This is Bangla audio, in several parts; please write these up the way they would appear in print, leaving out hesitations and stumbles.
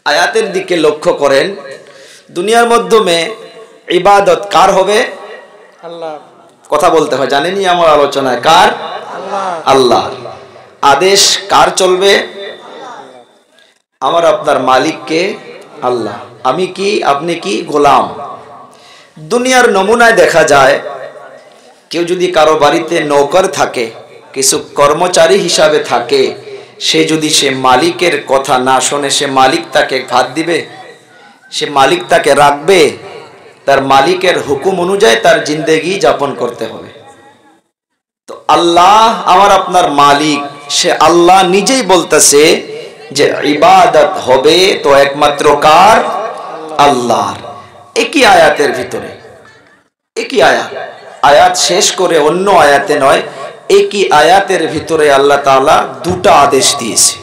আয়াতের দিকে লক্ষ্য করেন, দুনিয়ার মাধ্যমে ইবাদত কার হবে? আল্লাহ। কথা বলতে হয়, জানেনই আমার আলোচনায়, কার? আল্লাহ। আদেশ কার চলবে? আমার আপনার মালিককে আল্লাহ। আমি কি, আপনি কি? গোলাম। দুনিয়ার নমুনায় দেখা যায়, কেউ যদি কারো বাড়িতে নৌকর থাকে, কিছু কর্মচারী হিসাবে থাকে, সে যদি সে মালিকের কথা না শোনে, সে মালিক তাকে ভাত দিবে? সে মালিক তাকে রাখবে? তার মালিকের হুকুম অনুযায়ী তার জিন্দেগি যাপন করতে হবে। তো আল্লাহ আমার আপনার মালিক, সে আল্লাহ নিজেই বলতেছে যে ইবাদত হবে তো একমাত্র কার? আল্লাহর। একই আয়াতের ভিতরে, একই আয়াত শেষ করে অন্য আয়াতে নয়, একই আয়াতের ভিতরে আল্লাহ তাআলা দুটা আদেশ দিয়েছে।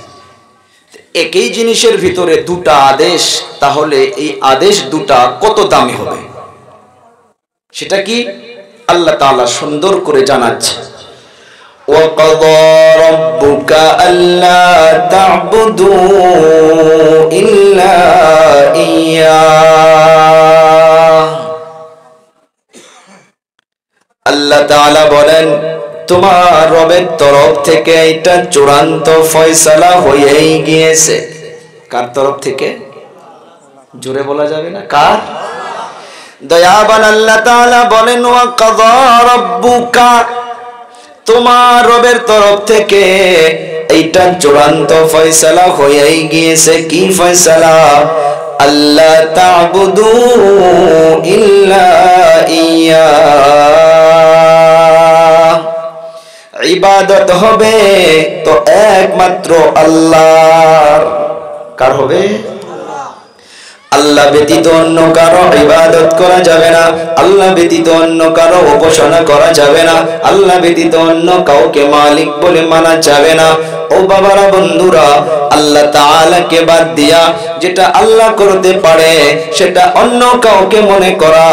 একই জিনিসের ভিতরে দুটা আদেশ, তাহলে এই আদেশ দুটা কত দামি হবে সেটা কি আল্লাহ তাআলা সুন্দর করে জানাচ্ছে। وَقَضَى رَبُّكَ أَلَّا تَعْبُدُوا إِلَّا إِيَّاهُ। আল্লাহ তাআলা বলেন, তোমার রবের তরফ থেকে এটা চূড়ান্ত ফয়সালা হয়েই গিয়েছে। কার তরফ থেকে? জোরে বলা যাবে না, কার? দয়াবান আল্লাহ তাআলা বলেন, ওয়া কাযা রাব্বুকা, তোমার রবের তরফ থেকে এইটা চূড়ান্ত ফয়সালা হয়েই গিয়েছে। কি ফয়সালা? আল্লাহ তা'বুদু ইল্লা ইয়া, ইবাদত হবে তো একমাত্র আল্লাহর। কার হবে? আল্লাহ ব্যতীত অন্য কারো ইবাদত করা যাবে না, আল্লাহ ব্যতীত অন্য কারো উপাসনা করা যাবে না, আল্লাহ ব্যতীত অন্য কাউকে মালিক বলে মানা যাবে না। ও বাবারা, বন্ধুরা, আল্লাহ তাআলাকে বাদ দিয়া যেটা আল্লাহ করতে পারে সেটা অন্য কাউকে মনে করা,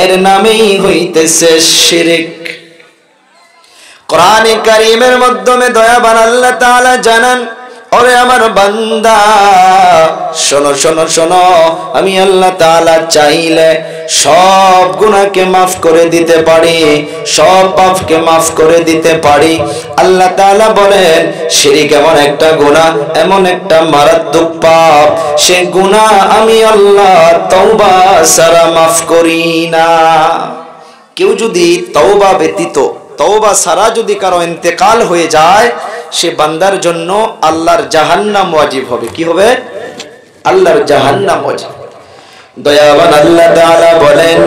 এর নামেই হইতেছে শিরক। কোরআনে কারীমের মাধ্যমে দয়াবান আল্লাহ তাআলা জানান, ওরে আমার বান্দা, শোনো শোনো শোনো, আমি আল্লাহ তাআলা চাইলে সব গুনাহকে মাফ করে দিতে পারি, সব পাপকে মাফ করে দিতে পারি। আল্লাহ তাআলা বলেন, শিরক এমন একটা গুনাহ, এমন একটা মারাত্মক পাপ, সে গুনাহ আমি আল্লাহ তওবা ছাড়া মাফ করি না। কেউ যদি তওবা ব্যতীত, তওবা ছাড়া যদি কারো ইন্তেকাল হয়ে যায়, সে বান্দার জন্য আল্লাহর জাহান্নাম ওয়াজিব হবে। কি হবে? আল্লাহর জাহান্নাম ওয়াজিব। দয়াবান আল্লাহ তাআলা বলেন,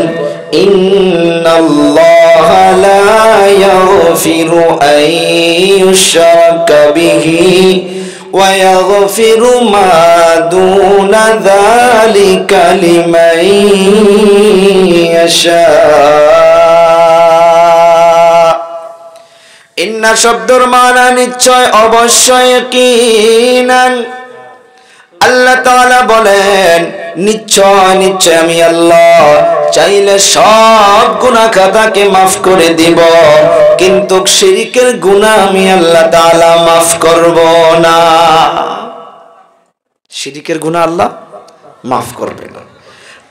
ইন্নাল্লাহা লা ইয়াগফিরু আন ইউশরাকা বিহি ওয়া ইয়াগফিরু মা দুনা যালিকা লিমান ইয়াশা। ইন্না শব্দর মানা নিশ্চয়, অবশ্যই, ইয়াকিনান। আল্লাহ তাআলা বলেন, নিশ্চয় নিশ্চয় আমি আল্লাহ চাইলে সব গুনাহ খাতাকে মাফ করে দিব, কিন্তু শিরকের গুনাহ আমি আল্লাহ তাআলা মাফ করব না। শিরকের গুনাহ আল্লাহ মাফ করবে না।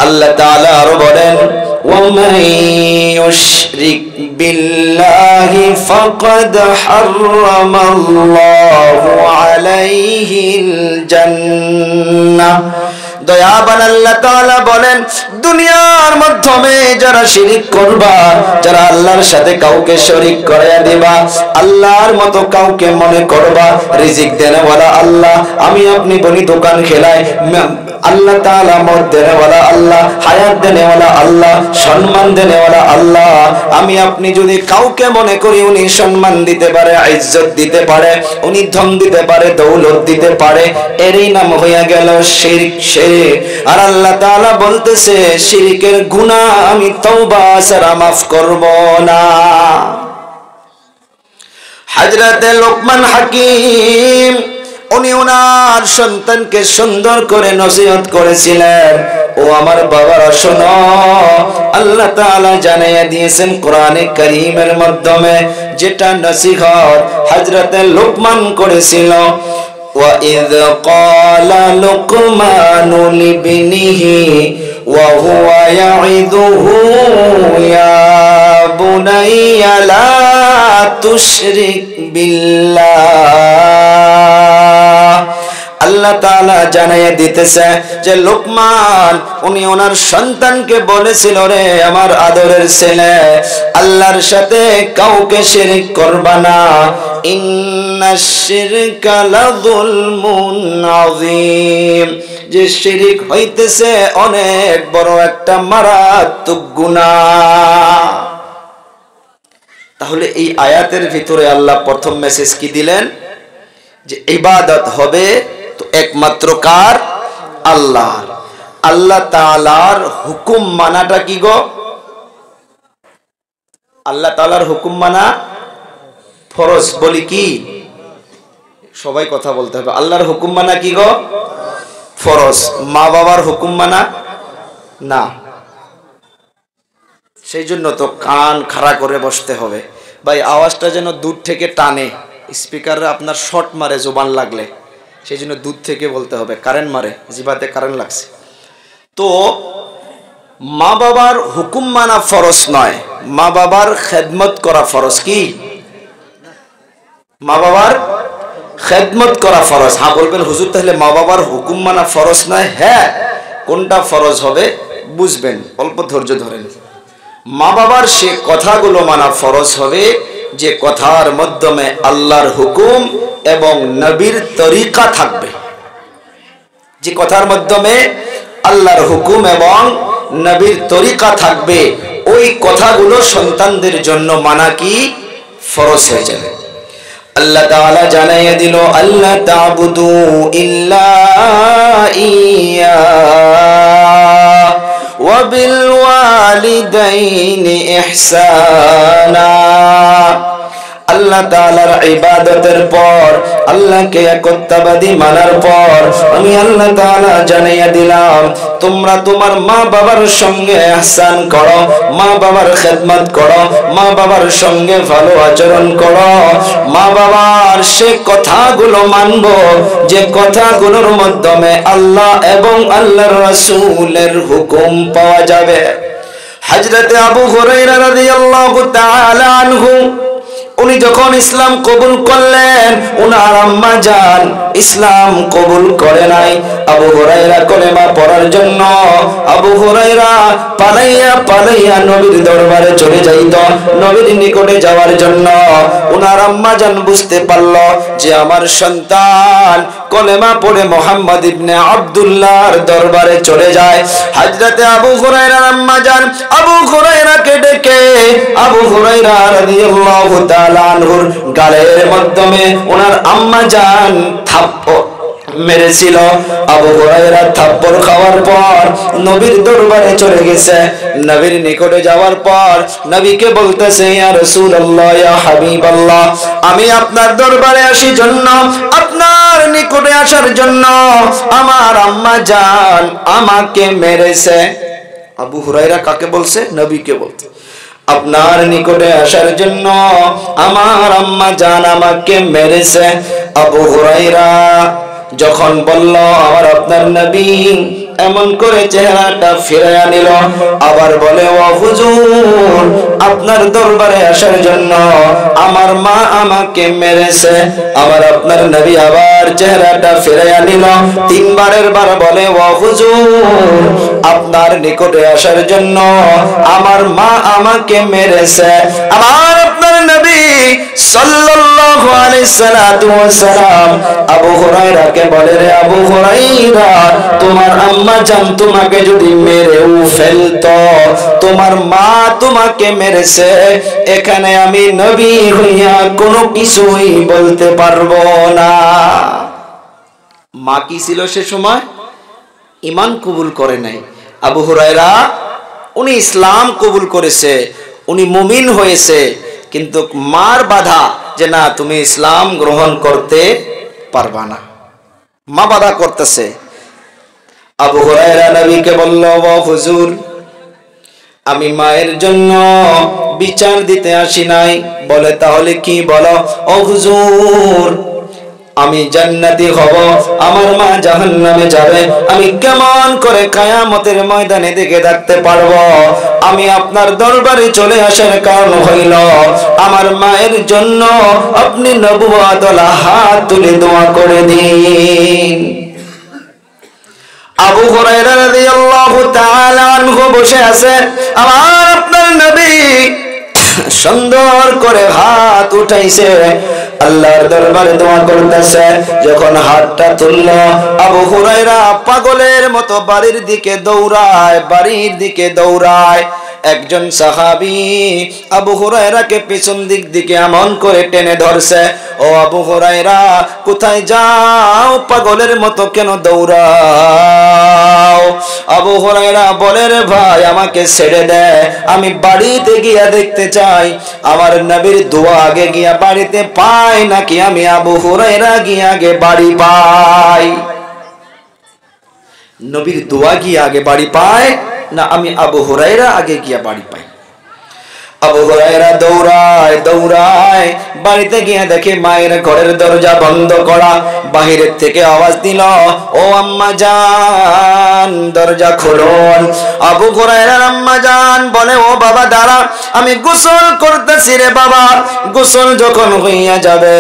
আল্লাহ তাআলা আরো বলেন, ওয়ামান ইউশরিক বিল্লাহি ফাকাদ হারামাল্লাহু আলাইহিল জান্নাহ। দয়াবান আল্লাহ তাআলা বলেন, দুনিয়ার মাধ্যমে যারা শিরক করবা, যারা আল্লাহর সাথে কাউকে শরীক করায়া দিবা, আল্লাহর মতো কাউকে মনে করবা, রিজিক দেনেওয়ালা আল্লাহ, আমি আপনি বলি দোকান খেলাই, আল্লাহ তাআলা মত দেনেওয়ালা আল্লাহ, হায়াত দেনেওয়ালা আল্লাহ, সম্মান দেনেওয়ালা আল্লাহ। আমি আপনি যদি কাউকে মনে করি উনি সম্মান দিতে পারে, ইজ্জত দিতে পারে, উনি ধন দিতে পারে, দৌলত দিতে পারে, এরই নাম হইয়া গেল শিরক। আর আল্লাহ তাআলা বলতেছে, শিরকের গুনাহ আমি তওবা ছাড়া মাফ করব না। হযরতে লোকমান হাকিম, উনি ওনার সন্তানকে সুন্দর করে নসিহত করেছিলেন, ও আমার বাবারা শোনো, আল্লাহ তাআলা জানিয়ে দিয়েছেন কোরআনে কারীমের মাধ্যমে, যেটা নসিহত হযরতে লোকমান করেছিল। وإذ قال لقمان لابنه وهو يعظه يا بني لا تشرك بالله আল্লাহ তাআলা জানাইয়া দিতেছে যে লোকমান উনি ওনার সন্তানকে বলেছিল, রে আমার আদরের ছেলে, আল্লাহর সাথে কাউকে শিরক করবা না, ইন্নাশ শিরকা লাযুলমুন আযীম, যে শিরক হইতেছে অনেক বড় একটা মারাত্মক গুনাহ। তাহলে এই আয়াতের ভিতরে আল্লাহ প্রথম মেসেজ কি দিলেন? যে ইবাদত হবে তো একমাত্র কার? আল্লাহর। আল্লাহ তাআলার হুকুম মানাটা কি গো? আল্লাহ তাআলার হুকুম মানা ফরজ। বলি কি? সবাই কথা বলতে হবে। আল্লাহর হুকুম মানা কি গো? ফরজ। মা বাবার হুকুম মানা না। সেই জন্য তো কান খাড়া করে বসতে হবে। ভাই আওয়াজটা যেন দূর থেকে টানে, স্পিকারে আপনার শর্ট মারে জবান লাগলে, সেই জন্য দূর থেকে বলতে হবে। কারেন্ট মারে, জিবাতে কারেন্ট লাগছে। তো মা বাবার হুকুম মানা ফরজ নয়, মা বাবার খেদমত করা ফরজ। কি? মা বাবার খেদমত করা ফরজ। হ্যাঁ বলবেন হুজুর তাহলে মা বাবার হুকুম মানা ফরজ নয়? হ্যাঁ, কোনটা ফরজ হবে বুঝবেন, অল্প ধৈর্য ধরেন। মা বাবার সে কথাগুলো মানা ফরজ হবে যে কথার মাধ্যমে আল্লাহর হুকুম এবং নবীর তরিকা থাকবে। যে কথার মাধ্যমে আল্লাহর হুকুম এবং নবীর তরিকা থাকবে, ওই কথাগুলো সন্তানদের জন্য মানা কি ফরজ হয়ে যাবে। আল্লাহ তাআলা জানাইয়া দিল, আল্লাহ তা'বুদু ইল্লা ইয়া ওয়া বিল ওয়ালিদাইনি ইহসানা। আল্লাহ তাআলার ইবাদতের পর, আল্লাহকে একত্ববাদী মানার পর আমি আল্লাহ তাআলা জানাইয়া দিলাম, তোমরা তোমার মা বাবার সঙ্গে ইহসান করো, মা বাবার খেদমত করো, মা বাবার সঙ্গে ভালো আচরণ করো, মা বাবার সে কথাগুলো মানবো যে কথাগুলোর মাধ্যমে আল্লাহ এবং আল্লাহর রাসূলের হুকুম পাওয়া যাবে। হযরতে আবু হুরায়রা রাদিয়াল্লাহু তাআলা আনহু উনি যখন ইসলাম কবুল করলেন, উনার আম্মা জান ইসলাম কবুল করে নাই। আবু হুরায়রা কলেমা পড়ার জন্য আবু হুরায়রা পালাইয়া নবীর দরবারে চলে যাইত, নবীর নিকটে যাওয়ার জন্য। উনার আম্মা জান বুঝতে পারল যে আমার সন্তান কলেমা পড়ে মুহাম্মদ ইবনে আব্দুল্লাহর দরবারে চলে যায়। হযরতে আবু হুরায়রার আম্মা জান আবু হুরায়রাকে ডেকে আবু হুরায়রা রাদিয়াল্লাহু তাআলা আনহুর গালের মাধ্যমে ওনার আম্মা জান থাপ্পড় মেরেছিল। আবু হুরায়রা থাপ্পড় খাওয়ার পর নবীর দরবারে চলে গেছে। নবীর নিকটে যাওয়ার পর নবীকে বলতেছে, ইয়া রাসূলুল্লাহ, ইয়া হাবিবাল্লাহ, আমি আপনার দরবারে আসি জন্য, আপনার নিকটে আসার জন্য আমার আম্মা জান আমাকে মেরেছে। আবু হুরায়রা কাকে বলছে? নবীকে বলছে, আপনার নিকটে আসার জন্য আমার আম্মা জান আমাকে মেরেছে। আবু হুরায়রা যখন বলল আমার আপনার নবী, এমন করে চেহারাটা ফিরাইয়া নিল, আবার বলে, ও হুজুর, আপনার দরবারে আসার জন্য আমার মা আমাকে মেরেছে। আবার আপনার নবী আবার চেহারাটা ফিরাইয়া নিল, তিনবারের বার বলে, ও হুজুর, আপনার নিকটে আসার জন্য আমার মা আমাকে মেরেছে। আবার আপনার নবী সাল্লাল্লাহু আলাইহি সাল্লাতু ওয়াস সালাম আবু হুরায়রাকে বলে, রে আবু হুরায়রা, তোমার আম্মা জান তোমাকে যদি মেরেও ফেলতো, তোমার মা তোমাকে মেরেছে, এখানে আমি নবী হইয়া কোনো কিছুই বলতে পারবো না। মা কি ছিল সে সময়? ঈমান কবুল করে নাই। আবু হুরায়রা উনি ইসলাম কবুল করেছে, উনি মুমিন হয়েছে, কিন্তু মার বাধা যে না তুমি ইসলাম গ্রহণ করতে পারবা না, মা বাধা করতেছে। আবু হুরায়রা নবীকে বলল, ও হুজুর, আমি মায়ের জন্য বিচার দিতে আসি নাই। বলে, তাহলে কি? বলো। ও হুজুর, আমি জান্নাতি হব, আমার মা জাহান্নামে যাবে, আমি কেমন করে কিয়ামতের ময়দানে দেখে থাকতে পারবো? আমি আপনার দরবারে চলে আসার কারণ হইল আমার মায়ের জন্য আপনি নবুয়তওয়ালা হাত তুলে দোয়া করে দিন। আবু হুরায়রা রাদিয়াল্লাহু তাআলা আনহু বসে আছে, আমার আপনার নবী সুন্দর করে হাত উঠাইছে, আল্লাহর দরবারে দোয়া করতেছে। যখন হাতটা তুলল, আবু হুরায়রা পাগলের মতো বাড়ির দিকে দৌড়ায়। একজন সাহাবী আবু হুরায়রাকে পিছন দিক দিকে এমন করে টেনে ধরছে, ও আবু হুরায়রা কোথায় যাও? পাগলের মতো কেন দৌড়াও? আবু হুরায়রা বলে, রে ভাই আমাকে ছেড়ে দে, আমি বাড়িতে গিয়া দেখতে চাই আমার নবীর দোয়া আগে গিয়া বাড়িতে পাই নাকি আমি আবু হুরায়রা গিয়া আগে বাড়ি পাই। নবীর দোয়া গিয়া আগে বাড়ি পায় না আমি আবু হুরায়রা আগে গিয়া বাড়ি পাই? আবু হুরায়রা দৌড়ায় বাড়িতে গিয়ে দেখে মায়ের ঘরের দরজা বন্ধ করা। বাহিরের থেকে আওয়াজ দিল, ও আম্মা জান দরজা খুলুন। আবু হুরায়রার আম্মা জান বলে, ও বাবা দাঁড়া, আমি গোসল করতেছি রে বাবা। গোসল যখন হইয়া যাবে,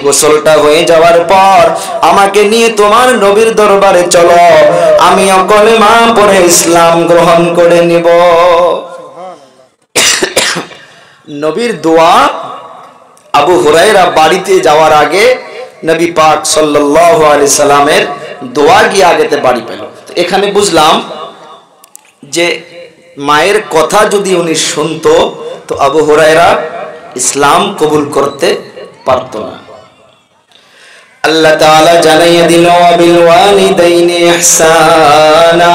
গোসলটা হয়ে যাওয়ার পর আমাকে নিয়ে তোমার নবীর দরবারে চলো, আমিও কলেমা পড়ে ইসলাম গ্রহণ করে নিব। নবীর দোয়া আবু হুরায়রা বাড়িতে যাওয়ার আগে নবী পাক সাল্লাল্লাহু আলাইহি সাল্লামের দোয়া গিয়ে আগেতে বাড়ি পেল। এখানে বুঝলাম যে মায়ের কথা যদি উনি শুনতো তো আবু হুরায়রা ইসলাম কবুল করতে পারত না। আল্লাহ তাআলা জানাইয়া দিল, বিল ওয়ালিদাইনি ইহসানা।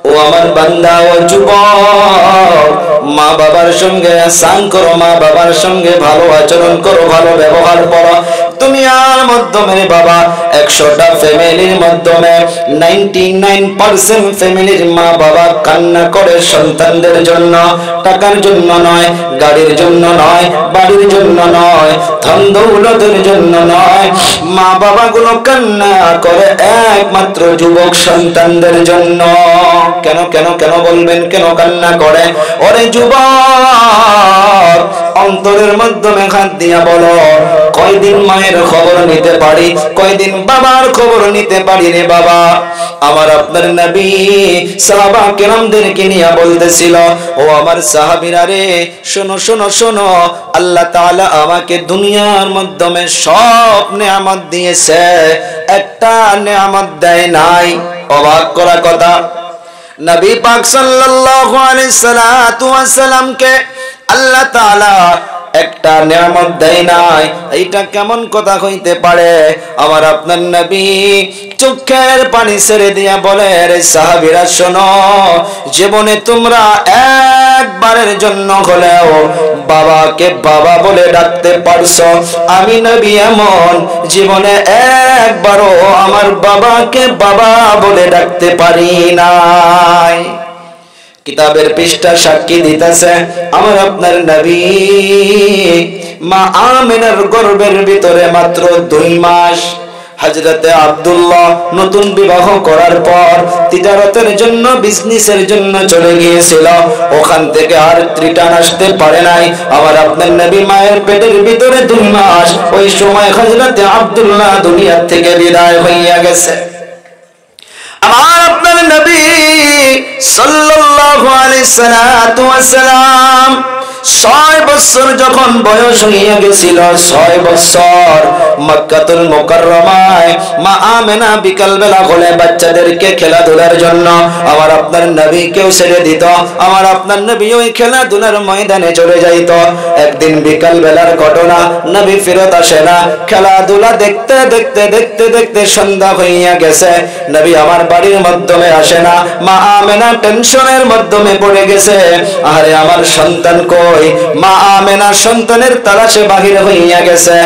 ও আমার বান্দা ও যুবক, মা বাবার সঙ্গে ihsan করো, মা বাবার সঙ্গে ভালো আচরণ করো, ভালো ব্যবহার করো। দুনিয়ার মাধ্যমে বাবা 100টা ফ্যামিলির মাধ্যমে 99% ফ্যামিলির মা বাবা কান্না করে সন্তানদের জন্য, টাকার জন্য নয়, গাড়ির জন্য নয়, বাড়ির জন্য নয়, ধন দৌলতের জন্য নয়। মা বাবা গুলো কান্না করে একমাত্র যুবক সন্তানদের জন্য। কেন কেন কেন বলবেন, কেন কান্না করে? ওরে যুবক, অন্তরের মাধ্যমে হাত দিয়া বলো, কয়দিন মায়ের খবর নিতে পারি, কয়দিন বাবার খবর নিতে পারি রে বাবা? আমার আপনার নবী সাহাবা কেরামদেরকে নিয়ে বলতেছিল, ও আমার সাহাবীরা রে, শোনো শোনো শোনো, আল্লাহ তাআলা আমাকে দুনিয়ার মাধ্যমে সব নেয়ামত দিয়েছে, একটা নেয়ামত দেয় নাই। অবাক করা কথা, নবী পাক সাল্লাল্লাহু আলাইহি সাল্লামকে আল্লাহ তাআলা একটা নিয়ামত দেয় নাই, এইটা কেমন কথা হইতে পারে? আমার আপনার নবী চোখের পানি ছেড়ে দিয়া বলে, রে সাহাবীরা শোনো, জীবনে তোমরা একবারের জন্য হলেও বাবাকে বাবা বলে ডাকতে পারছো, আমি নবী এমন জীবনে একবারও আমার বাবাকে বাবা বলে ডাকতে পারি নাই। কিতাবের পৃষ্ঠা সাক্ষী দিতেছে, আমার আপনার নবী মা আমিনার গর্ভের ভিতরে মাত্র 2 মাস। হযরতে আব্দুল্লাহ নতুন বিবাহ করার পর তিজারতের জন্য, বিজনেসের জন্য চলে গিয়েছিল, ওখান থেকে আর রিটার্ন আসতে পারে নাই। আমার আপনার নবী মায়ের পেটের ভিতরে 2 মাস, ওই সময় হযরতে আব্দুল্লাহ দুনিয়া থেকে বিদায় হইয়া গেছে। আমার আপনার নবী সাল্লাল্লাহু আলাইহি সাল্লাম 6 বছর যখন বয়স হইয়া গেছিল, 6 বছর মক্কাতুল মুকাররমায় মা আমেনা বিকাল বেলা হলে বাচ্চাদেরকে খেলাধুলার জন্য আমার আপনার নবীকেও ছেড়ে দিত। আমার আপনার নবী ওই খেলাধুলার ময়দানে চলে যাইত। একদিন বিকাল বেলার ঘটনা, নবী ফেরত আসে না, খেলাধুলা দেখতে দেখতে দেখতে দেখতে সন্ধ্যা হইয়া গেছে, নবী আমার বাড়ির মাধ্যমে আসে না। মা আমেনা টেনশনের মাধ্যমে পড়ে গেছে, আরে আমার সন্তান কই? মা আমেনা সন্তানের তালাশে বাহির হইয়া গেছে।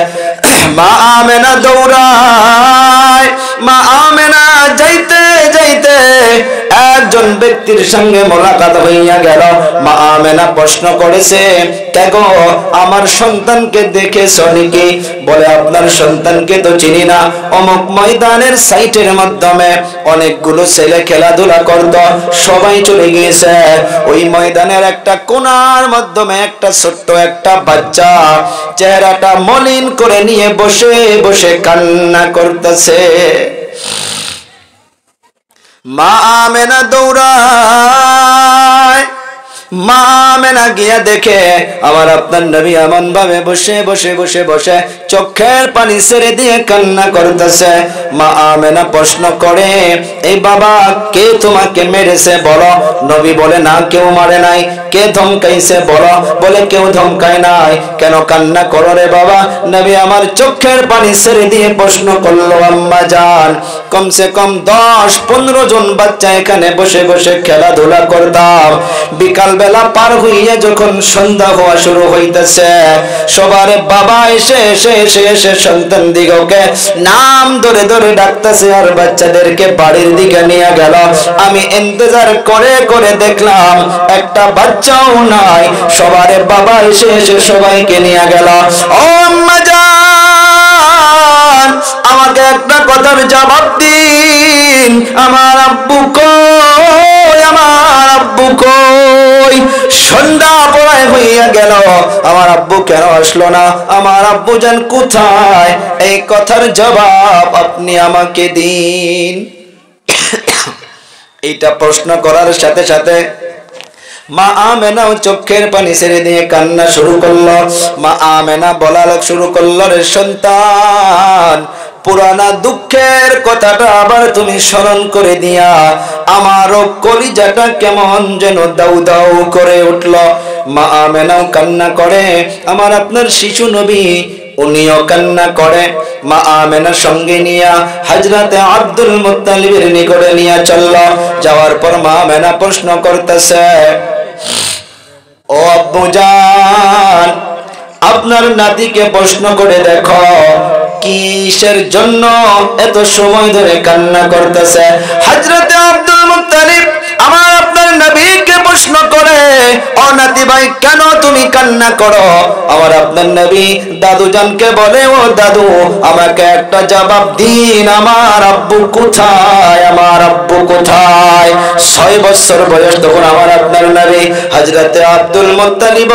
মা আমেনা দৌড়ায়, মা আমেনা যাইতে যাইতে একজন ব্যক্তির সঙ্গে মোলাকাত হইয়া গেল। মা আমেনা প্রশ্ন করেছে, কে গো, আমার সন্তানকে দেখেছো নাকি? বলে, আপনার সন্তানকে তো চিনি না। অমুক ময়দানের সাইটের মাধ্যমে অনেকগুলো ছেলে খেলাধুলা করত, সবাই চলে গিয়েছে। ওই ময়দানের একটা কোণার মাধ্যমে একটা ছোট্ট একটা বাচ্চা চেহারাটা মলিন করে নিয়ে বসে বসে কান্না করতেছে। মা আমেনা দৌড়ায়, মা আমেনা গিয়া দেখে আমার আপনার নবী এমন ভাবে বসে বসে বসে বসে চোখের পানি ছেড়ে দিয়ে কান্না করতেছে। মা আমেনা প্রশ্ন করে, এই বাবা, কে তোমাকে মেরেছে বলো? নবী বলে, না, কেউ মারে নাই। কে ধমকাইছে বলো? বলে, কেউ ধমকায় নাই। কেন কান্না করো রে বাবা? নবী আমার চোখের পানি ছেড়ে দিয়ে প্রশ্ন করলো, আম্মা জান, কমসে কম 10-15 জন বাচ্চা এখানে বসে বসে খেলাধুলা করতাম। বিকাল বেলা পার হইয়া যখন সন্ধ্যা হওয়া শুরু হইতেছে, সবার বাবা এসে এসে এসে এসে সন্তান দিগকে নাম ধরে ধরে ডাকতেছে আর বাচ্চাদেরকে বাড়ির দিকে নিয়ে গেল। আমি ইন্তজার করে করে দেখলাম একটা বাচ্চাও নাই। সবার বাবা এসে এসে সবাইকে নিয়ে গেল। ও আম্মা জান, আমাকে একটা কথার জবাব দিন, আমার আব্বু কই? আমার আব্বু কই? সন্ধ্যা পড়ায় হইয়া গেল, আমার আব্বু কেন আসলো না? আমার আব্বু জান কোথায়? এই কথার জবাব আপনি আমাকে দিন। এইটা প্রশ্ন করার সাথে সাথে মা আমেনাও চোখের পানি ছেড়ে দিয়ে কান্না শুরু করলো। মা আমেনা বলা শুরু করলো, রে সন্তান, পুরানা দুঃখের কথাটা আবার তুমি স্মরণ করে দিয়া আমারও কলিজাটা কেমন যেন দাউ দাউ করে উঠল। মা আমেনাও কান্না করে, আমার আপনার শিশু নবী উনিও কান্না করে। মা আমেনার সঙ্গে নিয়া হযরতে আব্দুল মুত্তালিবের নিকটে নিয়ে চলল। যাওয়ার পর মা আমেনা প্রশ্ন করতেছে, ও আব্বু জান, আপনার নাতিকে প্রশ্ন করে দেখো কিসের জন্য এত সময় ধরে কান্না করতেছে। হযরতে আব্দুল মুত্তালিব আমার আপনার নবীকে প্রশ্ন করে, ও নাতি ভাই, কেন তুমি কান্না করো? আমার আপনার নবী দাদু জানকে বলে, ও দাদু, আমাকে একটা জবাব দিন, আমার আব্বু কোথায়? আমার আব্বু কোথায়? 6 বছর বয়স তখন আমার আপনার নবী হযরতে আব্দুল মুত্তালিব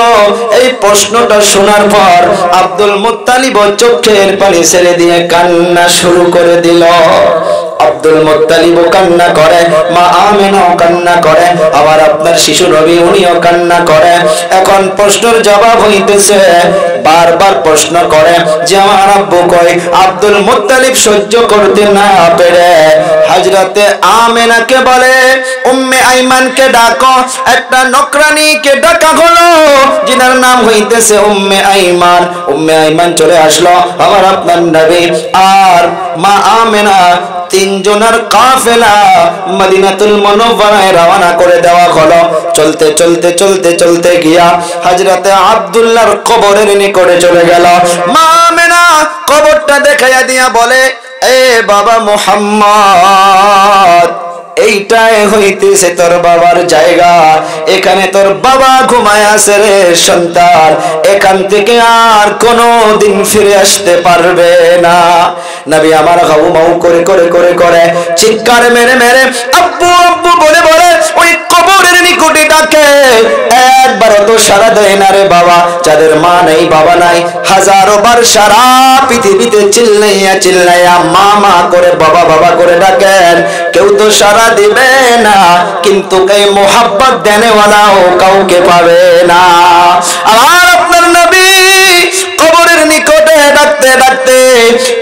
এই প্রশ্নটা শোনার পর আব্দুল মুত্তালিব চোখের পানি ছেড়ে দিয়ে কান্না শুরু করে দিল। আব্দুল মুত্তালিব কান্না করে, মা আমেনাও কান্না করে, আবার আপনার শিশু নবী উনিও কান্না করে। এখন প্রশ্নের জবাব হইতেছে, বারবার প্রশ্ন করে যে আমার আব্বু কই? আব্দুল মুত্তালিব সহ্য করতে না পেরে হযরতে আমেনাকে বলে, উম্মে আইমানকে ডাকো। একটা নকরানিকে ডাকা হলো, যিনার নাম হইতেছে উম্মে আইমান। উম্মে আইমান চলে আসলো। আমার আপনার নবী আর মা আমেনা 3 জনের কাফেলা মদিনাতুল মুনাওয়ারায় রওনা করে দেওয়া হলো। চলতে চলতে চলতে চলতে গিয়া হযরতে আব্দুল্লাহর কবরের নিকটে চলে গেল। মা আমেনা কবরটা দেখাইয়া দিয়া বলে, এ বাবা মুহাম্মদ, এইটাই হইতেছে তোর বাবার জায়গা। এখানে তোর বাবা ঘুমায় আছে রে সন্তান। এখান থেকে আর কোনো দিন ফিরে আসতে পারবে না। নবী আমার হাউ মাউ করে করে করে করে চিৎকার মেরে মেরে আব্বু আব্বু বলে বলে ওই কবরের নিকটে ডাকে। একবার তো সারা দেয় না রে বাবা। যাদের মা নেই, বাবা নাই, হাজারো বার সারা পৃথিবীতে চিল্লাইয়া চিল্লাইয়া মা মা করে, বাবা বাবা করে ডাকেন, কেউ তো সারা দিবে না। কিন্তু এই মোহাব্বত দেনেওয়ালাও কাউকে পাবে না। আর আপনার নবী কবরের নিকটে ডাকতে ডাকতে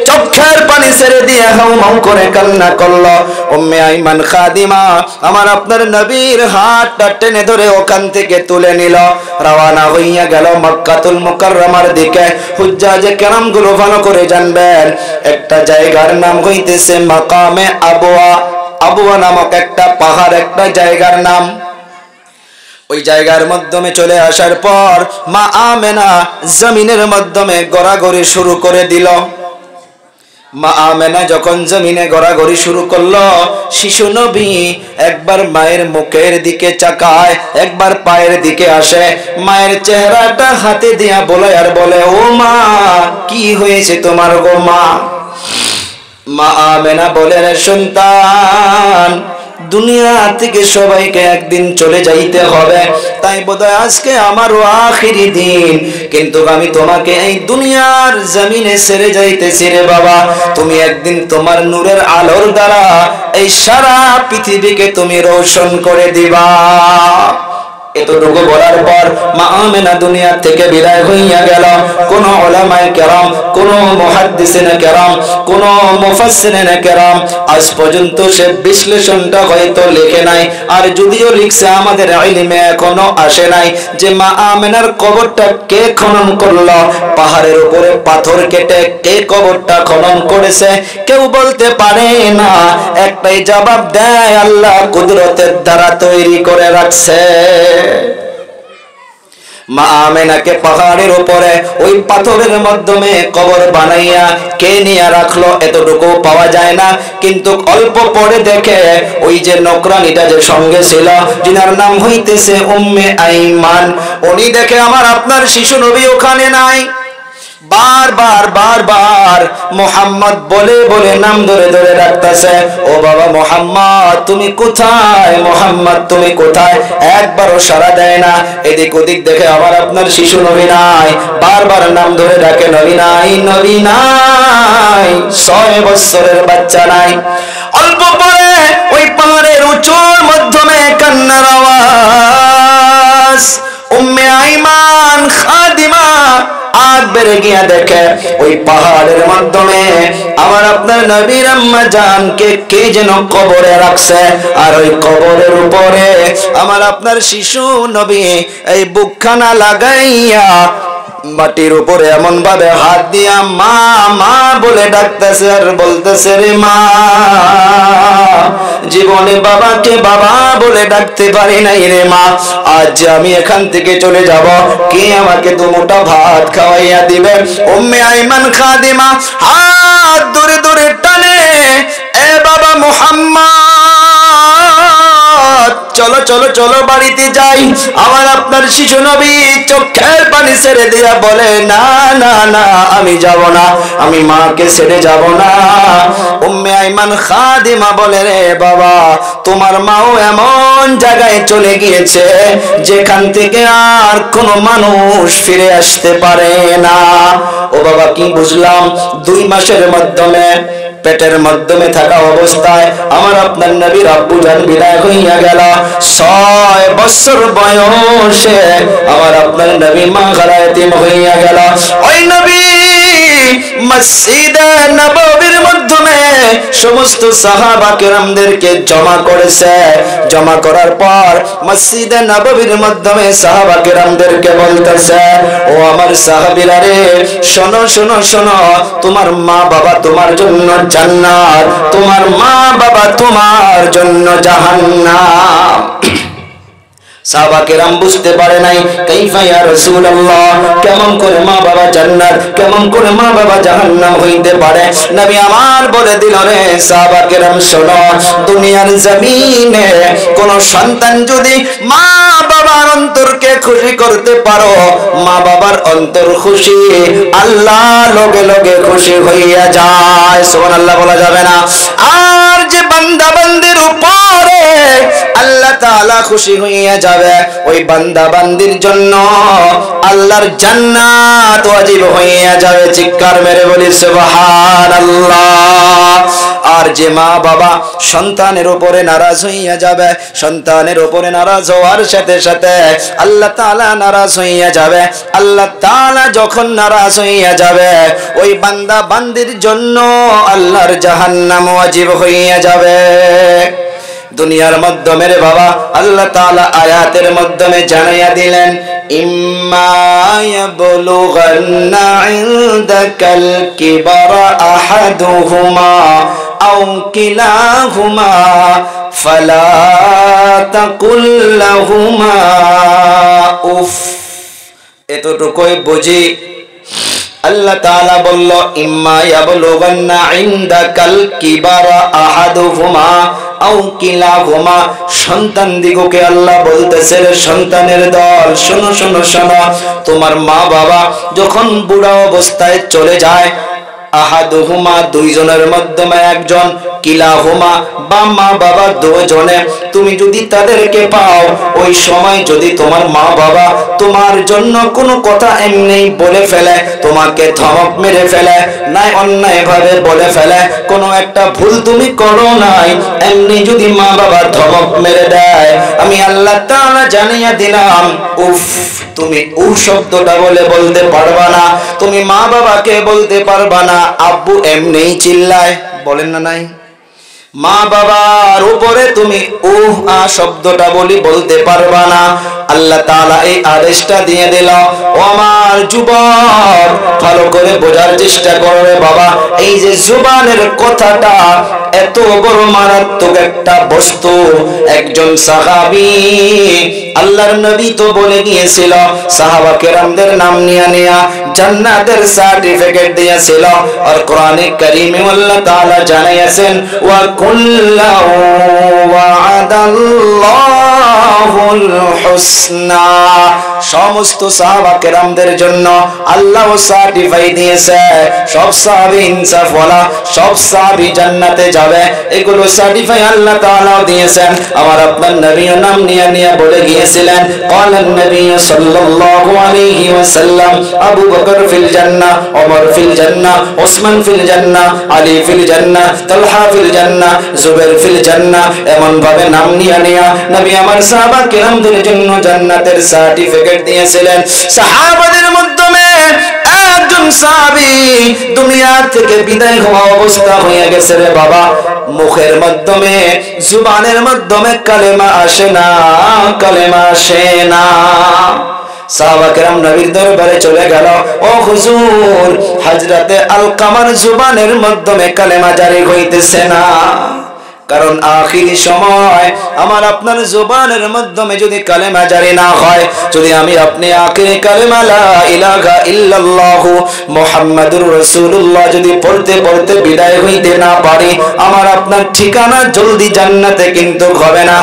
চোখের পানি ছেড়ে দিয়ে হাউ মাউ করে কান্না করলো। উম্মে আইমান খাদিমা আমার আপনার নবীর হাতটা টেনে ধরে ওখান থেকে তুলে নিল। রওনা হইয়া গেল মক্কাতুল মুকাররমার দিকে। হুজ্জাজে কেরামগুলো ভালো করে জানবেন, একটা জায়গার নাম হইতেছে মাকামে আবওয়া। আবওয়া নামক একটা পাহাড়, একটা জায়গার নাম। ওই জায়গার মাধ্যমে চলে আসার পর মা আমেনা জমিনের মাধ্যমে গড়াগড়ি শুরু করে দিল। মা আমেনা যখন জমিনে গড়াগড়ি শুরু করলো, শিশু নবী একবার মায়ের মুখের দিকে চাকায়, একবার পায়ের দিকে আসে, মায়ের চেহারাটা হাতে দিয়া বলে আর বলে, ও মা, কি হয়েছে তোমার গো মা? মা আমেনা বলেন, সন্তান, দুনিয়া থেকে সবাইকে একদিন চলে যাইতে হবে, তাই বোধহয় আজকে আমারও আখিরি দিন, কিন্তু আমি তোমাকে এই দুনিয়ার জমিনে ছেড়ে যাইতেছি রে বাবা। তুমি একদিন তোমার নূরের আলোর দ্বারা এই সারা পৃথিবীকে তুমি রোশন করে দিবা। এতটুকু বলার পর মা আমেনা দুনিয়া থেকে বিদায় হইয়া গেল। কোন উলামায়ে কেরাম, কোন মুহাদ্দিসিনে কেরাম, কোন মুফাসসিরিনে কেরাম আজ পর্যন্ত সে বিশ্লেষণটা হয়তো লেখে নাই, আর যদিও লিখছে আমাদের ইলমে এখনো আসে নাই যে মা আমেনার কবরটা কে খনন করলো, পাহাড়ের উপরে পাথর কেটে কে কবরটা খনন করেছে কেউ বলতে পারে না। একটাই জবাব দেয়, আল্লাহ কুদরতের দ্বারা তৈরি করে রাখছে। মা আমেনাকে পাহাড়ের উপরে ওই পাথরের মাধ্যমে কবর বানাইয়া কে নিয়ে রাখলো এতটুকু পাওয়া যায় না, কিন্তু অল্প পরে দেখে ওই যে নকরানিটা যে সঙ্গে ছিল, যিনার নাম হইতেছে উম্মে আইমান, উনি দেখে আমার আপনার শিশু নবী ওখানে নাই। বারবার মোহাম্মদ বলে বলে নাম ধরে ধরে ডাকতেছে, ও বাবা মোহাম্মদ তুমি কোথায়, মোহাম্মদ তুমি কোথায়? একবারও সাড়া দেয় না। এদিক ওদিক দেখে আমার আপনার শিশু নবী নাই, বারবার নাম ধরে ডাকে, নবী নাই, নবী নাই, 6 বছরের বাচ্চা নাই। অল্প পরে ওই পাহাড়ের উঁচুর মাধ্যমে কান্নার আওয়াজ। উম্মে আইমান খাদিমা আগ বেড়ে গিয়া দেখে ওই পাহাড়ের মাধ্যমে আমার আপনার নবীর আম্মা জানকে কে যেন কবরে রাখছে, আর ওই কবরের উপরে আমার আপনার শিশু নবী এই বুকখানা লাগাইয়া মাটির উপরে এমন ভাবে হাত দিয়া মা মা বলে ডাকতেছে আর বলতেছে, রে মা, জীবনে বাবাকে বাবা বলে ডাকতে পারি নাই রে মা, আজ আমি এখান থেকে চলে যাব, কে আমাকে দুমুঠা ভাত খাওয়াইয়া দিবে? উম্মে আইমান খাদিমা হাত ধরে ধরে টানে, এ বাবা মুহাম্মদ, চলো চলো চলো বাড়িতে যাই। আমার আপনার শিশু নবী চোখের পানি ছেড়ে দিয়া বলে, না না না, আমি যাব না, আমি মাকে ছেড়ে যাব না। উম্মে আইমান খাদিমা বলে, রে বাবা, তোমার মাও এমন জায়গায় চলে গিয়েছে যেখান থেকে আর কোনো মানুষ ফিরে আসতে পারে না। ও বাবা, কি বুঝলাম? 2 মাসের মাধ্যমে পেটের মাধ্যমে থাকা অবস্থায় আমার আপনার নবীর আব্বু জান বিদায় হইয়া গেল। 6 বছর বয়সে আমার আপনার নবী মা খালায়াতিম হইয়া গেল। ওই নবী মসজিদে নববীর মাধ্যমে সমস্ত সাহাবা কেরামদেরকে জমা করেছে। জমা করার পর মসজিদে নববীর মাধ্যমে সাহাবা কেরামদেরকে বলতেছে, ও আমার সাহাবীরা রে, শোনো শোনো শোনো, তোমার মা বাবা তোমার জন্য জান্নাত, তোমার মা বাবা তোমার জন্য জাহান্নাম। সাহাবা কেরাম বুঝতে পারে নাই, কাইফা ইয়া রাসূলুল্লাহ, কেমন করে মা বাবা জান্নাত, কেমন করে মা বাবা জাহান্নাম হইতে পারে? নবী আমার বলে দিল, রে সাহাবা কেরাম শোনো, দুনিয়ার জমিনে কোন সন্তান যদি মা বাবার অন্তরকে খুশি করতে পারো, মা বাবার অন্তর খুশি, আল্লাহ লগে লগে খুশি হইয়া যায়। সুবহানাল্লাহ বলা যাবে না? আর যে বান্দা বান্দির উপরে আল্লাহ তাআলা খুশি হইয়া যাবে, ওই বান্দা বান্দির জন্য আল্লাহর জান্নাত ওয়াজিব হইয়া যাবে। চিৎকার মেরে বলি সুবহানাল্লাহ। আর যে মা বাবা সন্তানের উপরে নারাজ হইয়া যাবে, সন্তানের উপরে নারাজ হওয়ার সাথে সাথে আল্লাহ তাআলা নারাজ হইয়া যাবে। আল্লাহ তাআলা যখন নারাজ হইয়া যাবে, ওই বান্দা বান্দির জন্য আল্লাহর জাহান্নাম ওয়াজিব হইয়া যাবে। দুনিয়ার মাধ্যমে রে বাবা আল্লাহ তাআলা আয়াতের মাধ্যমে জানাইয়া দিলেন, ইম্মা ইয়াবলুগান্না ইনদাকাল কিবারা আহাদুহুমা আও কিলাহুমা ফালা তাকুল লাহুমা উফ। এতটুকুই বুঝি আল্লাহ তাআলা বলল ইম্মা ইয়াবলুগান্না ইনদাকাল কিবারা আহাদুহুমা আও কিলাহুমা, সন্তান দিগকে আল্লাহ বলতেছে সন্তানের দল শোনো শোনো শোনো, তোমার মা বাবা যখন বুড়া অবস্থায় চলে যায়, আহাদুহুমা দুইজনের মাধ্যমে একজন, কিলাহুমা বা মা বাবা দুজনে, তুমি যদি তাদেরকে পাও ওই সময় যদি তোমার মা বাবা তোমার জন্য কোনো কথা এমনি বলে ফেলে, তোমাকে ধমক মেরে ফেলে, নাই অন্যায় ভাবে বলে ফেলে, কোনো একটা ভুল তুমি করো নাই, এমনি যদি মা বাবা ধমক মেরে দেয়, আমি আল্লাহ তাআলা জানিয়ে দিলাম উফ, তুমি উফ শব্দটা বলতে পারবা না, তুমি মা বাবাকে বলতে পারবা না আব্বু এমনি চিল্লায়, বলেন না নাই? মা বাবার উপরে তুমি উহ আ শব্দটা বলতে পারবা না। আল্লাহ তাআলা এই আদেশটা দিয়ে দিল। ও আমার যুবক, ভালো করে বোঝার চেষ্টা করবে বাবা, এই যে জুবানের কথাটা এত বড় মারাত্মক একটা বস্তু। একজন সাহাবী আল্লাহর নবী তো বলে গিয়েছিল, সাহাবা কেরামদের নাম নিয়ে জান্নাতের সার্টিফিকেট দিয়েছিল। আর কোরআনে কারীমে আল্লাহ তাআলা জানিয়েছেন ওয়া কুল্লাউ ওয়া'দাল্লাহুল হুসনা, সমস্ত সাহাবা কেরামদের জন্য আল্লাহ সার্টিফাই দিয়েছে, সব সাহাবী ইনসাফওয়ালা, সব সাহাবী জান্নাতে যাবে, এগুলো সার্টিফাই আল্লাহ তাআলা দিয়েছেন। আমার আপনার নবীর নাম নিয়ে বলে গিয়েছিলেন, ক্বালান নবী সাল্লাল্লাহু আলাইহি ওয়াসাল্লাম আবু বকর ফিল জান্নাহ, ওমর ফিল জান্নাহ, ওসমান ফিল জান্নাহ, আলী ফিল জান্নাহ, তালহা ফিল জান্নাহ, জুবাইর ফিল জান্নাহ, এমন ভাবে নাম নিয়ে নবী আমার সাহাবা কেরামদের জন্য জান্নাতের সার্টিফিকেট দিয়েছিলেন। সাহাবাদের মাধ্যমে একজন সাহাবী দুনিয়া থেকে বিদায় হওয়া অবস্থা হয়ে গেছে রে বাবা, মুখের মাধ্যমে জুবানের মাধ্যমে কালেমা আসে না, কালেমা আসে না। সাহাবা কেরাম নবীর দরবারে চলে গেল, ও হুজুর, হযরতে আলকামার জুবানের মাধ্যমে কালেমা জারি হইতেছে না। কারণ আখিরি সময় আমার আপনার জবানের মাধ্যমে যদি কালেমা জারি না হয়, যদি আমি আপনি আখিরি কালেমা লা ইলাহা ইল্লাল্লাহ মুহাম্মাদুর রাসূলুল্লাহ যদি পড়তে পড়তে বিদায় হইতে না পারি, আমার আপনার ঠিকানা জলদি জান্নাতে কিন্তু হবে না।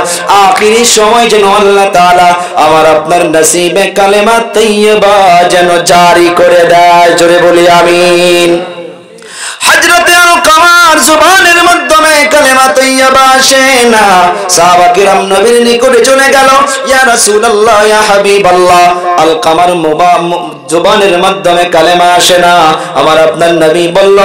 আখিরি সময় যেন আল্লাহ তাআলা আমার আপনার নসিবে কালেমা তাইয়্যিবা যেন জারি করে দেয়, জোরে বলি আমিন। হযরতে আলকামার জবানের মাধ্যমে কালেমা তাইয়্যিবা আসে না। সাহাবা কিরাম নবীর নিকটে চলে গেল, ইয়া রাসূলুল্লাহ, ইয়া হাবিবাল্লাহ, আলকামার জবানের মাধ্যমে কালেমা আসে না। আমার আপনার নবী বলল,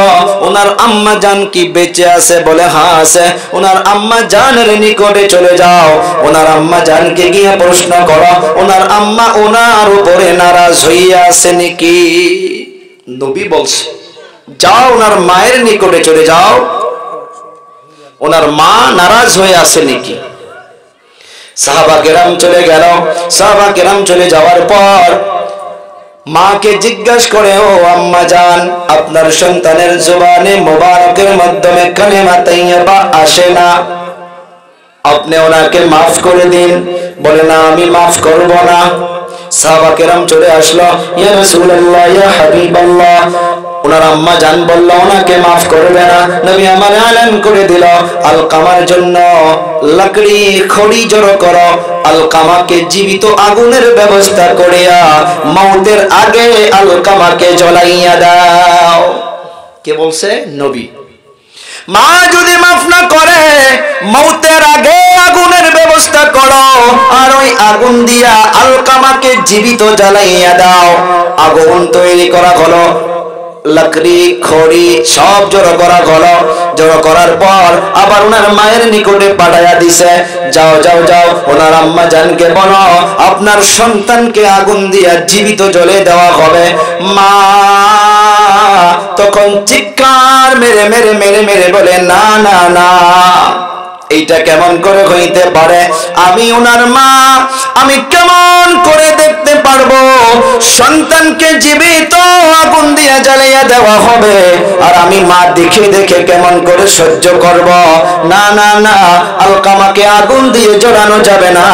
ওনার আম্মা জান কি বেঁচে আছে? বলে হ্যাঁ আছে। ওনার আম্মা জানের নিকটে চলে যাও, ওনার আম্মা জানকে গিয়ে প্রশ্ন করো, ওনার আম্মা ওনার উপরে নারাজ হইয়া আছে নাকি? নবী বলছে, যাও ওনার মায়ের নিকটে চলে যাও, ওনার মা নারাজ হয়ে আছে নাকি? সাহাবা কেরাম চলে গেল। সাহাবা কেরাম চলে যাওয়ার পর মাকে জিজ্ঞাসা করে, ও আম্মা জান, আপনার সন্তানের জবানে মোবারকের মাধ্যমে কালেমা তাইয়্যিবা আসে না, আপনি ওনাকে মাফ করে দিন। বলে না, আমি মাফ করব না। সাহাবা কেরাম চলে আসলো, ইয়া রাসূলুল্লাহ, ইয়া হাবিবাল্লাহ, ওনার আম্মা জান বলল ওনাকে মাফ করবে না। নবী আমার এলান করে দিল, আলকামার জন্য লাকড়ি খড়ি জড়ো করো, আলকামাকে জীবিত আগুনের ব্যবস্থা করিয়া মওতের আগে আলকামাকে জ্বলাইয়া দাও। কে বলছে? নবী। মা যদি মাফ না করে, মওতের আগে আগুনের ব্যবস্থা করো, আর ওই আগুন দিয়া আলকামাকে জীবিত জ্বালাইয়া দাও। আগুন তৈরি করা হলো, লাকড়ি খড়ি সব জড়ো করা হলো। জড়ো করার পর আবার ওনার মায়ের নিকটে পাঠাইয়া দিছে, যাও যাও যাও, ওনার আম্মা জানকে বলো আপনার সন্তানকে আগুন দিয়া জীবিত জ্বলে দেওয়া হবে। মা তখন চিৎকার মেরে মেরে মেরে মেরে বলে, না না না, এই এইটা কেমন করে হইতে পারে? আমি ওনার মা, আমি কেমন করে দেখতে পারবো সন্তানকে জীবিত আগুন দিয়ে জ্বালিয়ে দেওয়া হবে আর আমি মা দেখে দেখে কেমন করে সহ্য করব? না না না, আলকামাকে আগুন দিয়ে জ্বালানো যাবে না,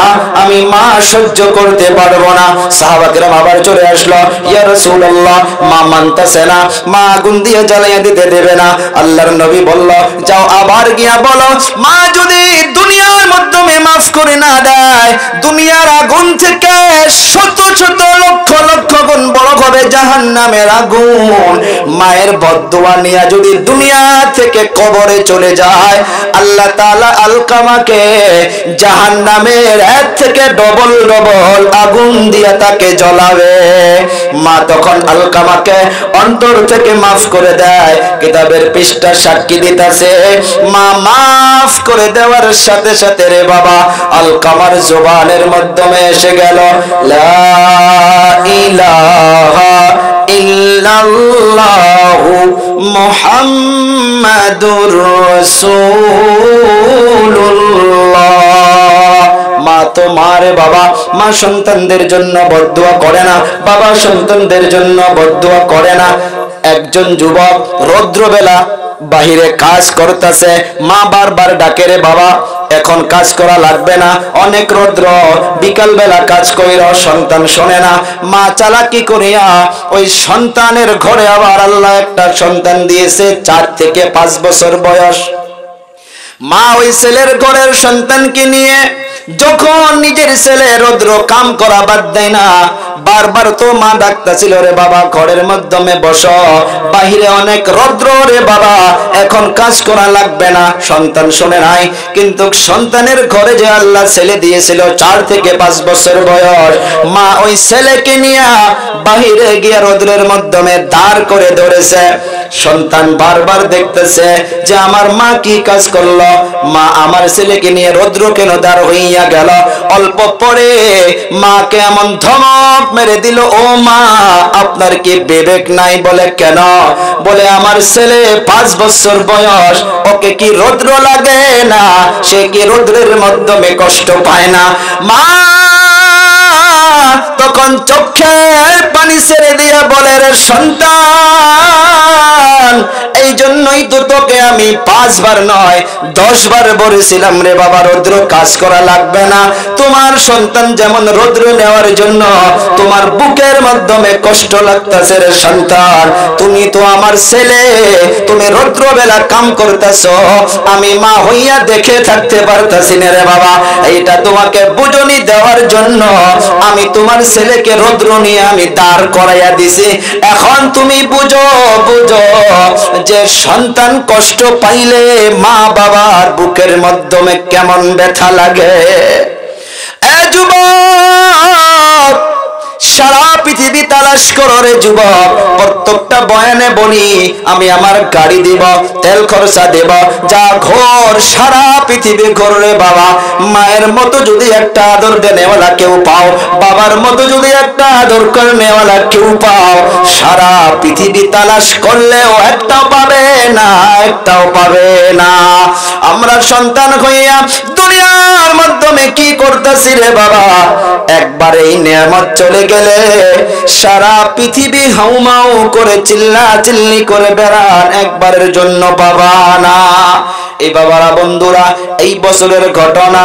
আমি মা সহ্য করতে পারবো না। সাহাবা কেরাম আবার চলে আসলো, ইয়া রাসূলুল্লাহ, মা মানতেছে না, মা আগুন দিয়ে জ্বালিয়ে দিতে দেবে না। আল্লাহর নবী বলল, যাও আবার গিয়া বলো, মা যদি দুনিয়ার মাধ্যমে মাফ করে না দেয়, দুনিয়ার আগুন থেকে শত শত লক্ষ লক্ষ গুণ বড় হবে জাহান্নামের আগুন। মায়ের বদদুয়া নিয়ে যদি দুনিয়া থেকে কবরে চলে যায়, আল্লাহ তাআলা আলকামাকে জাহান্নামের এর থেকে ডবল ডবল আগুন দিয়ে তাকে জ্বলাবে। মা তখন আলকামাকে অন্তর থেকে মাফ করে দেয়। কিতাবের পৃষ্ঠা সাক্ষী দিতেছে, মা মাফ করে দেওয়ার সাথে সাথে রে বাবা, আলকামার জবানের মাধ্যমে এসে গেল, লা ইলাহা ইল্লাল্লাহু মুহাম্মাদুর রাসূলুল্লাহ। মা তো মা রে বাবা, মা সন্তানদের জন্য বদদুয়া করে না, বাবা সন্তানদের জন্য বদদুয়া করে না। একজন যুবক রৌদ্রবেলা বাহিরে কাজ করতেছে, মা বারবার ডাকে, রে বাবা এখন কাজ করা লাগবে না, অনেক রৌদ্র, বিকাল বেলা কাজ কইর। সন্তান শোনে না। মা চালাকি করিয়া ওই সন্তানের ঘরে আবার আল্লাহ একটা সন্তান দিয়েছে 4 থেকে 5 বছর বয়স। মা ওই ছেলের ঘরের সন্তানকে নিয়ে যখন নিজের ছেলে রৌদ্র কাম করা বাদ দেয় না, বারবার তো মা ডাকতেছিল, রে বাবা ঘরের মাধ্যমে বসো, বাহিরে অনেক রৌদ্র রে বাবা, এখন কাজ করা লাগবে না। সন্তান শুনে নাই। কিন্তু সন্তানের ঘরে যে আল্লাহ ছেলে দিয়েছিল 4 থেকে 5 বছর বয়স, মা ওই ছেলেকে নিয়ে বাহিরে গিয়ে রৌদ্রের মাধ্যমে দাঁড় করে ধরেছে। সন্তান বারবার দেখতেছে যে আমার মা কি কাজ করলো, মা আমার ছেলেকে নিয়ে রৌদ্র কেন দাঁড় হইয়া গেল। অল্প পরে মাকে এমন ধমক মেরে দিল, ও মা আপনার কি বিবেক নাই? বলে কেন? বলে আমার ছেলে 5 বছর বয়স, ওকে কি রৌদ্র লাগে না? সে কি রৌদ্রের মাধ্যমে কষ্ট পায় না? মা তখন চোখের পানি ছেড়ে দিয়া বলে, রে সন্তান, এই জন্যই তো তোকে আমি 5 বার নয় 10 বার বলেছিলাম, রে বাবা রৌদ্র কাজ করা লাগবে না। তোমার সন্তান যেমন রৌদ্র নেওয়ার জন্য তোমার বুকের মাধ্যমে কষ্ট লাগতেছে, রে সন্তান, তুমি তো আমার ছেলে, তুমি রৌদ্র বেলা কাম করতেছো, আমি মা হইয়া দেখে থাকতে পারতাছি না রে বাবা। এইটা তোমাকে বুঝনি দেওয়ার জন্য আমি তোমার ছেলেকে রৌদ্র নিয়ে আমি দাঁড় করাইয়া দিছি। এখন তুমি বুঝো বুঝো যে সন্তান কষ্ট পাইলে মা বাবার বুকের মাধ্যমে কেমন ব্যথা লাগে। এ যুবক, সারা পৃথিবী তালাশ করো রে যুবক। প্রত্যেকটা বয়ানে বলি আমি আমার গাড়ি দিব, তেল খরচা দেব, যা ঘর সারা পৃথিবী ঘর রে বাবা। মায়ের মতো যদি একটা আদর দেনেওয়ালা কেউ পাও, বাবার মতো যদি একটা আদর করে নেওয়ালা কেউ পাও, সারা পৃথিবী তালাশ করলেও একটাও পাবে না, একটাও পাবে না। আমরা সন্তান হইয়া দুনিয়ার মাধ্যমে কি করতেছি রে বাবা? একবার এই নিয়ামত চলে গেলে সারা পৃথিবী হাউমাউ করে চিল্লা চিল্লি করে বেড়ান, একবারের জন্য পাবা না। এই বাবারা বন্ধুরা, এই বছরের ঘটনা,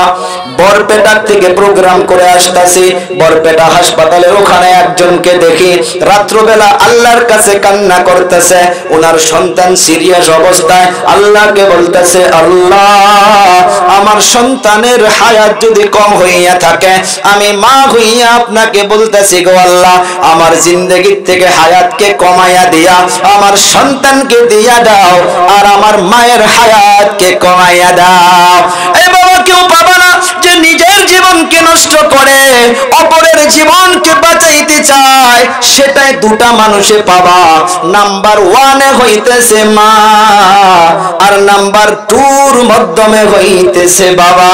বরপেটার থেকে প্রোগ্রাম করে আসতেছি, বরপেটা হাসপাতালের ওখানে একজনকে দেখি রাত্রবেলা আল্লাহর কাছে কান্না করতেছে। ওনার সন্তান সিরিয়াস অবস্থায় আল্লাহকে বলতেছে, আল্লাহ আমার সন্তানের হায়াত যদি কম হইয়া থাকে, আমি মা হইয়া আপনাকে বলতেছি গো আল্লাহ, আমার জিন্দগির থেকে হায়াতকে কমাইয়া দিয়া আমার সন্তানকে দিয়া দাও, আর আমার মায়ের হায়াতকে কমাইয়া দাও। এই বাবা কেউ পাবা না যে নিজের জীবনকে নষ্ট করে অপরের জীবনকে বাঁচাইতে চায়, সেটাই দুটা মানুষে পাবা। নাম্বার 1 হইতেছে মা, আর নাম্বার 2 মাধ্যমে হইতেছে বাবা।